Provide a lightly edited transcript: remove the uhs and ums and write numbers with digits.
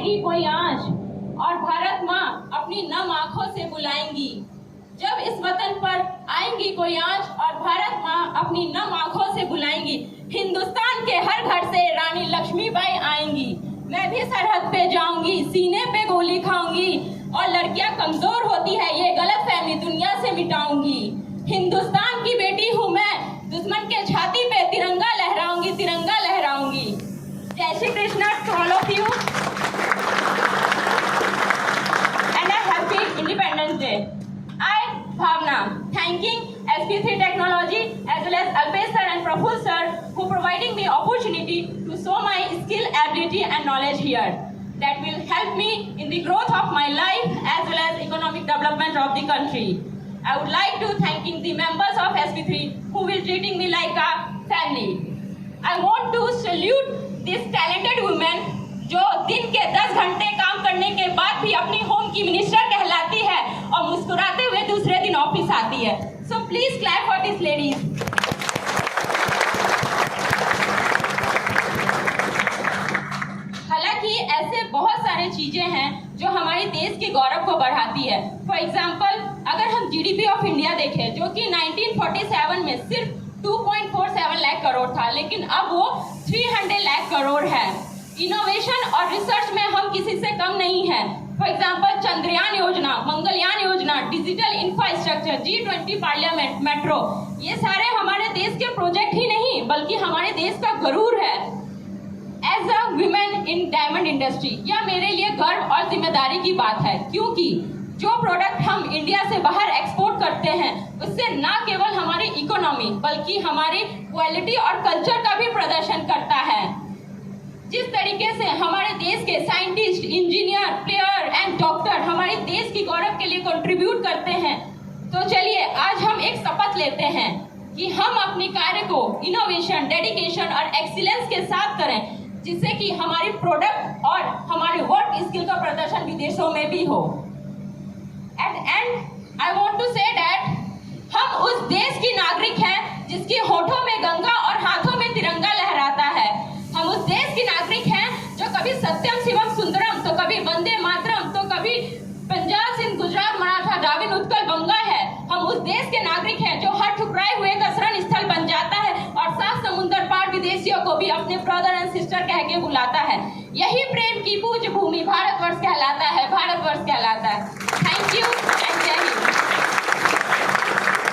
आएगी कोई आँच और भारत माँ अपनी नम आंखों से बुलाएंगी। जब इस वतन पर आएंगी कोई आँच और भारत माँ अपनी नम आंखों से बुलाएंगी, हिंदुस्तान के हर घर से रानी लक्ष्मीबाई आएंगी। मैं भी सरहद पे जाऊंगी, सीने पे गोली खाऊंगी और लड़कियां कमजोर होती है ये गलत फहमी दुनिया से मिटाऊंगी। हिंदुस्तान की बेटी हूँ मैं, दुश्मन के छाती पे तिरंगा लहराऊंगी, तिरंगा लहराऊंगी। जय Shri Krishna to all of you and a happy Independence Day. I, Bhavna, thanking SP3 Technology as well as Alpesh sir and Praful sir who providing me opportunity to show my skill, ability and knowledge here that will help me in the growth of my life as well as economic development of the country. I would like to thanking the members of SP3 who will treating me like a family. I want to salute this talented women जो दिन के 10 घंटे काम करने के बाद भी अपनी होम की मिनिस्टर कहलाती है और मुस्कुराते हुए दूसरे दिन ऑफिस आती है। So please clap for these ladies. हालांकि ऐसे बहुत सारे चीजें हैं जो हमारे देश के गौरव को बढ़ाती है। फॉर एग्जाम्पल अगर हम जीडीपी ऑफ इंडिया देखें जो कि 1947 में सिर्फ 2.47 लाख करोड़ था, लेकिन अब वो 300 लाख करोड़ है। इनोवेशन और रिसर्च में हम किसी से कम नहीं है। फॉर एग्जाम्पल चंद्रयान योजना, मंगलयान योजना, digital infrastructure, G20 parliament, metro, ये सारे हमारे देश के प्रोजेक्ट ही नहीं बल्कि हमारे देश का गरूर है। As a women in diamond industry यह मेरे लिए गर्व और जिम्मेदारी की बात है, क्योंकि जो प्रोडक्ट हम इंडिया से बाहर एक्सपोर्ट करते हैं उससे न केवल हमारी इकोनॉमी बल्कि हमारी क्वालिटी और कल्चर का भी प्रदर्शन करता है। जिस तरीके से हमारे देश के scientist, engineer, player and doctor हमारे देश की गौरव के लिए कंट्रीब्यूट करते हैं, तो चलिए आज हम एक शपथ लेते हैं कि हम अपने कार्य को इनोवेशन, डेडिकेशन और एक्सीलेंस के साथ करें, जिससे कि हमारी प्रोडक्ट और हमारे वर्क स्किल का प्रदर्शन विदेशों में भी हो। At end I want to say that हम उस देश की नागरिक हैं जिसके होठों में गंगा और हाथों में तिरंगा लहराता है। हम उस देश की नागरिक हैं जो कभी सत्यम शिवम सुंदरम तो कभी वंदे मातरम तो कभी पंजाब सिंध गुजरात मराठा द्राविड़ उत्कल गंगा है। हम उस देश के नागरिक हैं जो हर ठुकराए हुए का शरण स्थल बन जाता है और सात समुंदर पार विदेशियों को भी अपने ब्रदर एंड सिस्टर कह के बुलाता है।